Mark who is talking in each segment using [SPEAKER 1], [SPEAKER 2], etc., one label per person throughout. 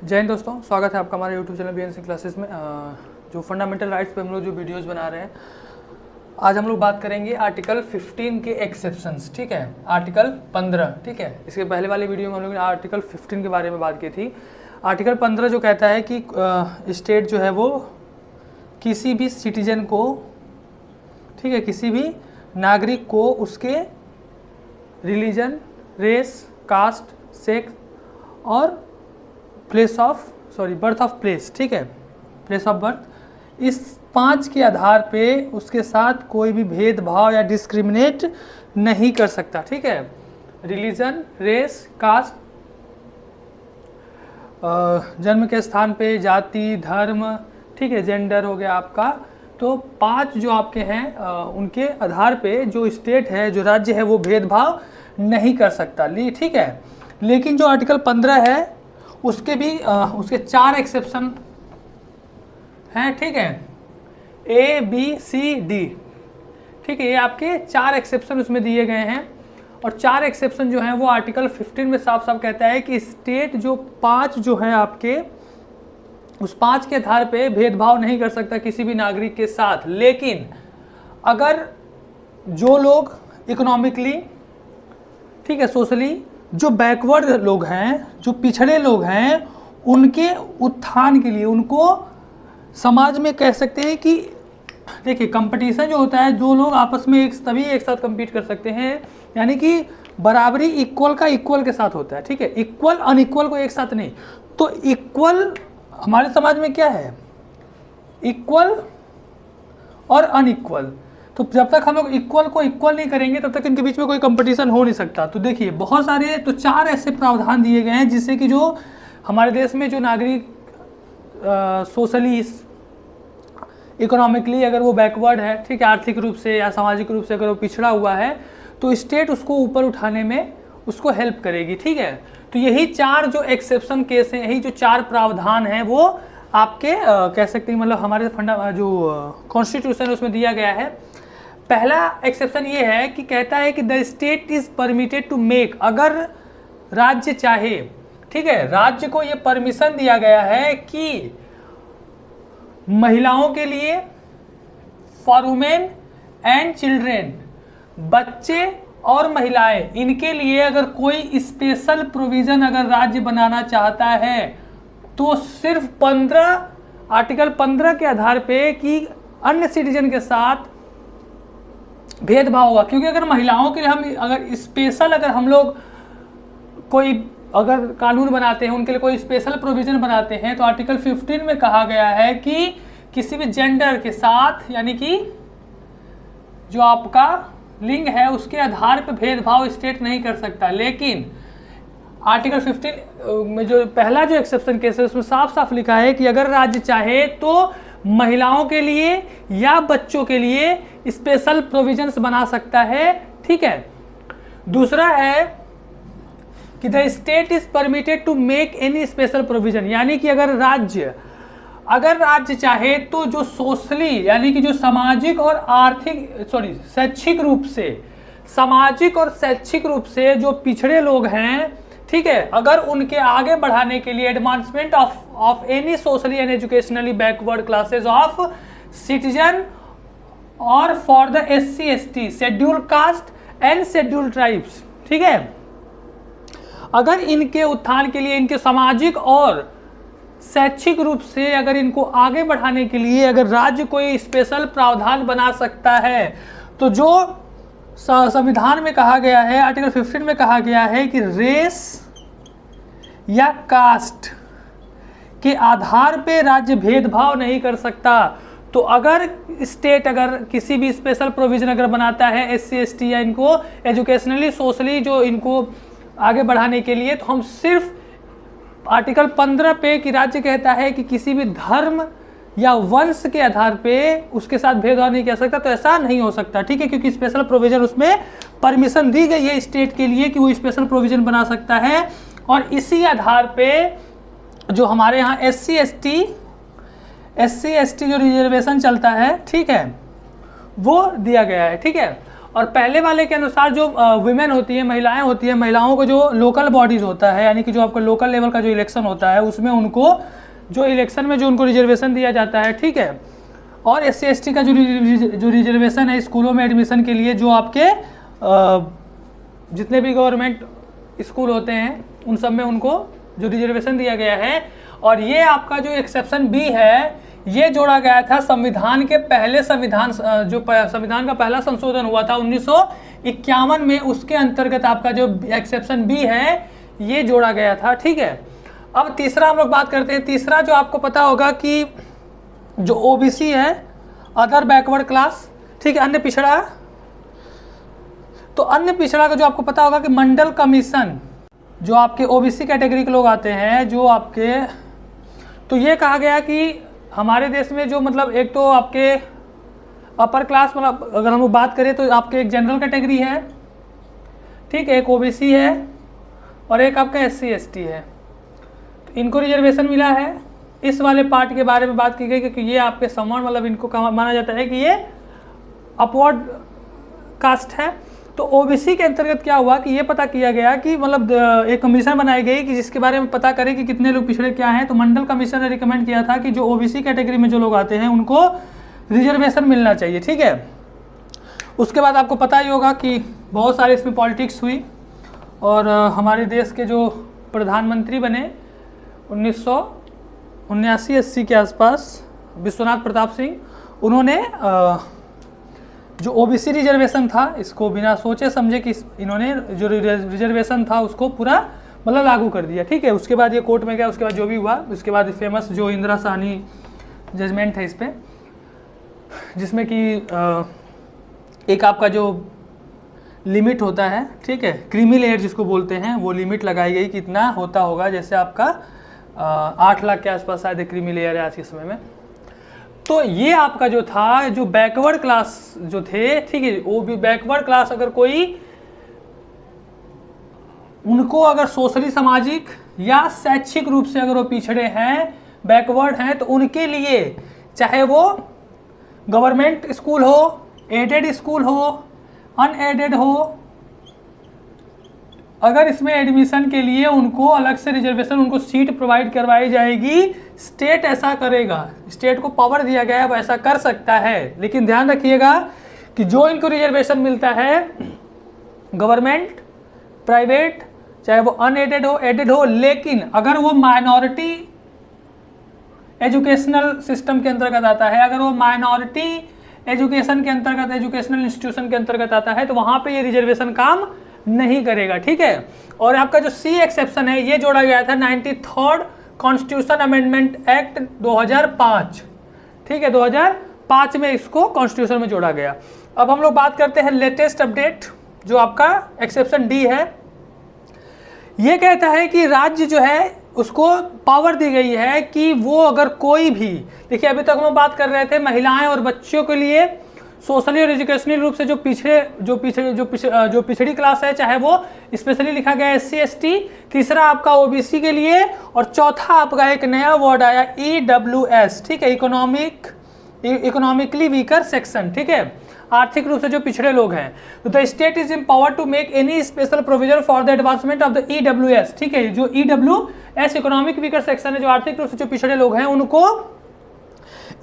[SPEAKER 1] जय हिंद दोस्तों, स्वागत है आपका हमारे यूट्यूब चैनल बीएनसी क्लासेस में। जो फंडामेंटल राइट्स पे हम लोग जो वीडियोस बना रहे हैं, आज हम लोग बात करेंगे आर्टिकल 15 के एक्सेप्शंस। ठीक है, आर्टिकल 15। ठीक है, इसके पहले वाले वीडियो में हम लोग ने आर्टिकल 15 के बारे में बात की थी। आर्टिकल 15 जो कहता है कि स्टेट जो है वो किसी भी सिटीजन को, ठीक है, किसी भी नागरिक को उसके रिलीजन, रेस, कास्ट, सेक्स और बर्थ ऑफ प्लेस, ठीक है, प्लेस ऑफ बर्थ, इस 5 के आधार पे उसके साथ कोई भी भेदभाव या डिस्क्रिमिनेट नहीं कर सकता। ठीक है, रिलीजन, रेस, कास्ट, जन्म के स्थान पे, जाति, धर्म, ठीक है, जेंडर हो गया आपका। तो 5 जो आपके हैं उनके आधार पे जो स्टेट है, जो राज्य है, वो भेदभाव नहीं कर सकता। ठीक है, लेकिन जो आर्टिकल 15 है उसके भी उसके 4 एक्सेप्शन हैं। ठीक है, A, B, C, D, ठीक है, ये आपके 4 एक्सेप्शन उसमें दिए गए हैं। और 4 एक्सेप्शन जो हैं वो आर्टिकल 15 में साफ साफ कहता है कि स्टेट जो 5 जो है आपके, उस 5 के आधार पे भेदभाव नहीं कर सकता किसी भी नागरिक के साथ। लेकिन अगर जो लोग इकोनॉमिकली, ठीक है, सोशली जो बैकवर्ड लोग हैं, जो पिछड़े लोग हैं, उनके उत्थान के लिए, उनको समाज में कह सकते हैं कि देखिए कंपटीशन जो होता है, जो लोग आपस में तभी एक साथ compete कर सकते हैं, यानी कि बराबरी इक्वल का इक्वल के साथ होता है। ठीक है, इक्वल अनइक्वल को एक साथ नहीं। तो इक्वल हमारे समाज में क्या है, इक्वल और अनइक्वल। तो जब तक हम लोग इक्वल को इक्वल नहीं करेंगे तब तक इनके बीच में कोई कंपटीशन हो नहीं सकता। तो देखिए बहुत सारे, तो 4 ऐसे प्रावधान दिए गए हैं जिससे कि जो हमारे देश में जो नागरिक सोशली, इकोनॉमिकली अगर वो बैकवर्ड है, ठीक है, आर्थिक रूप से या सामाजिक रूप से अगर वो पिछड़ा हुआ है, तो स्टेट उसको ऊपर उठाने में उसको हेल्प करेगी। ठीक है, तो यही 4 जो एक्सेप्शन केस हैं, यही जो 4 प्रावधान हैं, वो आपके कह सकते हैं, मतलब हमारे जो कॉन्स्टिट्यूशन उसमें दिया गया है। पहला एक्सेप्शन ये है कि कहता है कि the state is permitted to make, अगर राज्य चाहे, ठीक है, राज्य को ये परमिशन दिया गया है कि महिलाओं के लिए, फॉर वुमेन एंड चिल्ड्रेन, बच्चे और महिलाएं, इनके लिए अगर कोई स्पेशल प्रोविजन अगर राज्य बनाना चाहता है तो सिर्फ आर्टिकल 15 के आधार पे कि अन्य सिटीजन के साथ भेदभाव होगा। क्योंकि अगर महिलाओं के लिए हम अगर स्पेशल, अगर हम लोग कोई अगर कानून बनाते हैं, उनके लिए कोई स्पेशल प्रोविजन बनाते हैं, तो आर्टिकल 15 में कहा गया है कि किसी भी जेंडर के साथ, यानी कि जो आपका लिंग है उसके आधार पर भेदभाव स्टेट नहीं कर सकता। लेकिन आर्टिकल 15 में जो पहला जो एक्सेप्शन केस है उसमें साफ साफ लिखा है कि अगर राज्य चाहे तो महिलाओं के लिए या बच्चों के लिए स्पेशल प्रोविजंस बना सकता है। ठीक है, दूसरा है कि the state is permitted to make any special provision, यानी कि अगर राज्य चाहे तो जो सोशली, यानी कि जो सामाजिक और शैक्षिक रूप से, सामाजिक और शैक्षिक रूप से जो पिछड़े लोग हैं, ठीक है, अगर उनके आगे बढ़ाने के लिए advancement of any socially and educationally backward classes of citizen और for the SC ST, schedule caste and schedule tribes, ठीक है, अगर इनके उत्थान के लिए, इनके सामाजिक और शैक्षिक रूप से अगर इनको आगे बढ़ाने के लिए अगर राज्य कोई स्पेशल प्रावधान बना सकता है, तो जो संविधान में कहा गया है, आर्टिकल 15 में कहा गया है कि रेस या कास्ट के आधार पे राज्य भेदभाव नहीं कर सकता। तो अगर स्टेट अगर किसी भी स्पेशल प्रोविजन अगर बनाता है SC ST या इनको एजुकेशनली, सोशली जो इनको आगे बढ़ाने के लिए, तो हम सिर्फ आर्टिकल 15 पे कि राज्य कहता है कि किसी भी धर्म या वंश के आधार पे उसके साथ भेदभाव नहीं कर सकता, तो ऐसा नहीं हो सकता। ठीक है, क्योंकि स्पेशल प्रोविजन उसमें परमिशन दी गई है स्टेट के लिए कि वो स्पेशल प्रोविजन बना सकता है। और इसी आधार पे जो हमारे यहाँ SC ST जो रिजर्वेशन चलता है, ठीक है, वो दिया गया है। ठीक है, और पहले वाले के अनुसार जो वुमेन होती है, महिलाएं होती है, महिलाओं को जो लोकल बॉडीज होता है, यानी कि जो आपका लोकल लेवल का जो इलेक्शन होता है उसमें उनको जो इलेक्शन में जो उनको रिजर्वेशन दिया जाता है, ठीक है। और SC/ST का जो रिजर्वेशन है स्कूलों में एडमिशन के लिए, जो आपके जितने भी गवर्नमेंट स्कूल होते हैं उन सब में उनको जो रिजर्वेशन दिया गया है। और ये आपका जो एक्सेप्शन बी है ये जोड़ा गया था संविधान के पहले संविधान का पहला संशोधन हुआ था 1951 में, उसके अंतर्गत आपका जो एक्सेप्शन बी है ये जोड़ा गया था, ठीक है। अब तीसरा हम लोग बात करते हैं। तीसरा जो आपको पता होगा कि जो OBC है, अदर बैकवर्ड क्लास, ठीक है, अन्य पिछड़ा। तो अन्य पिछड़ा का जो आपको पता होगा कि मंडल कमीशन, जो आपके OBC कैटेगरी के लोग आते हैं, जो आपके, तो ये कहा गया कि हमारे देश में जो मतलब एक तो आपके अपर क्लास, मतलब अगर हम लोग बात करें तो आपके एक जनरल कैटेगरी है, ठीक है, एक OBC है और एक आपका SC/ST है। तो इनको रिजर्वेशन मिला है। इस वाले पार्ट के बारे में बात की गई क्योंकि ये आपके समान, मतलब इनको माना जाता है कि ये अपवर्ड कास्ट है। तो OBC के अंतर्गत क्या हुआ कि ये पता किया गया कि मतलब एक कमीशन बनाई गई कि जिसके बारे में पता करें कि कितने लोग पिछड़े क्या हैं। तो मंडल कमीशन ने रिकमेंड किया था कि जो OBC कैटेगरी में जो लोग आते हैं उनको रिजर्वेशन मिलना चाहिए, ठीक है। उसके बाद आपको पता ही होगा कि बहुत सारे इसमें पॉलिटिक्स हुई और हमारे देश के जो प्रधानमंत्री बने 1979-80 के आसपास, विश्वनाथ प्रताप सिंह, उन्होंने जो OBC रिजर्वेशन था इसको बिना सोचे समझे कि इन्होंने जो रिजर्वेशन था उसको पूरा मतलब लागू कर दिया, ठीक है। उसके बाद ये कोर्ट में गया, उसके बाद जो भी हुआ, उसके बाद फेमस जो इंदिरा साहनी जजमेंट है इस पर, जिसमें कि एक आपका जो लिमिट होता है, ठीक है, क्रीमी लेयर जिसको बोलते हैं, वो लिमिट लगाई गई कि इतना होता होगा। जैसे आपका 8 लाख के आसपास शायद क्रीमी लेयर है आज के समय में। तो ये आपका जो था, जो बैकवर्ड क्लास जो थे, ठीक है, वो भी बैकवर्ड क्लास, अगर कोई उनको अगर सोशली, सामाजिक या शैक्षिक रूप से अगर वो पिछड़े हैं, बैकवर्ड हैं, तो उनके लिए चाहे वो गवर्नमेंट स्कूल हो, एडेड स्कूल हो, अनएडेड हो, अगर इसमें एडमिशन के लिए उनको अलग से रिजर्वेशन, उनको सीट प्रोवाइड करवाई जाएगी। स्टेट ऐसा करेगा, स्टेट को पावर दिया गया है, वो ऐसा कर सकता है। लेकिन ध्यान रखिएगा कि जो इनको रिजर्वेशन मिलता है, गवर्नमेंट, प्राइवेट, चाहे वो अनएडेड हो, एडेड हो, लेकिन अगर वो माइनॉरिटी एजुकेशनल सिस्टम के अंतर्गत आता है, अगर वो माइनॉरिटी एजुकेशन के अंतर्गत, एजुकेशनल इंस्टीट्यूशन के अंतर्गत आता है, तो वहाँ पे ये रिजर्वेशन काम नहीं करेगा, ठीक है। और आपका जो C एक्सेप्शन है ये जोड़ा गया था 93rd कॉन्स्टिट्यूशन अमेंडमेंट एक्ट 2005, ठीक है, 2005 में इसको कॉन्स्टिट्यूशन में जोड़ा गया। अब हम लोग बात करते हैं लेटेस्ट अपडेट, जो आपका एक्सेप्शन D है। ये कहता है कि राज्य जो है उसको पावर दी गई है कि वो अगर कोई भी, देखिए अभी तक हम बात कर रहे थे महिलाएं और बच्चों के लिए सोशली और एजुकेशनल रूप से जो पिछड़ी क्लास है, चाहे वो स्पेशली लिखा गया SC/ST, तीसरा आपका OBC के लिए, और चौथा आपका एक नया वर्ड आया EWS, ठीक है, इकोनॉमिकली वीकर सेक्शन, ठीक है, आर्थिक रूप से जो पिछड़े लोग हैं। तो the state is empower to make any special provision for the advancement of the EWS, ठीक है। जो EWS इकोनॉमिक वीकर सेक्शन है, जो आर्थिक रूप से जो पिछड़े लोग हैं,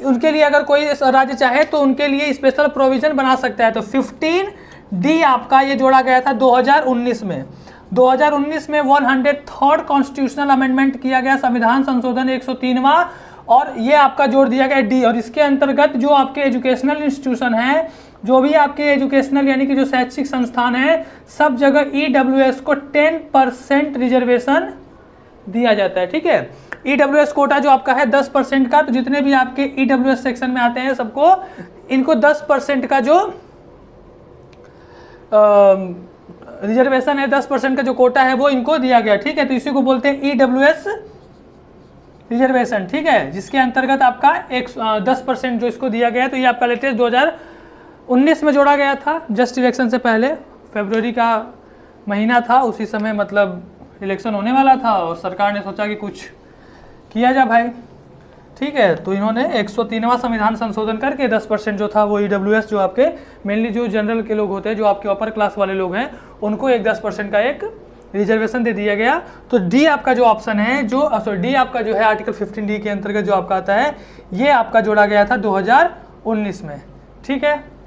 [SPEAKER 1] उनके लिए अगर कोई राज्य चाहे तो उनके लिए स्पेशल प्रोविजन बना सकता है। तो 15D आपका ये जोड़ा गया था 2019 में। 2019 में 103rd कॉन्स्टिट्यूशनल अमेंडमेंट किया गया, संविधान संशोधन 103वां, और ये आपका जोड़ दिया गया D। और इसके अंतर्गत जो आपके एजुकेशनल इंस्टीट्यूशन हैं, जो भी आपके एजुकेशनल यानी कि जो शैक्षिक संस्थान है, सब जगह EWS को 10% रिजर्वेशन दिया जाता है, ठीक है। EWS कोटा जो आपका है 10% का, तो जितने भी आपके EWS सेक्शन में आते हैं सबको, इनको 10% का जो रिजर्वेशन है, 10% का जो कोटा है वो इनको दिया गया, ठीक है। तो इसी को बोलते हैं EWS रिजर्वेशन, ठीक है, जिसके अंतर्गत आपका 10% जो इसको दिया गया है। तो ये आपका लेटेस्ट 2019 में जोड़ा गया था, जस्ट इलेक्शन से पहले, फरवरी का महीना था, उसी समय मतलब इलेक्शन होने वाला था और सरकार ने सोचा कि कुछ किया जा भाई। ठीक है, तो इन्होंने 103वां संविधान संशोधन करके 10% जो था वो EWS जो आपके मेनली जो जनरल के लोग होते हैं, जो आपके अपर क्लास वाले लोग हैं, उनको एक 10% का एक रिजर्वेशन दे दिया गया। तो डी आपका जो ऑप्शन है, जो सॉरी डी आपका जो है आर्टिकल 15D के अंतर्गत जो आपका आता है, ये आपका जोड़ा गया था 2019 में। ठीक है।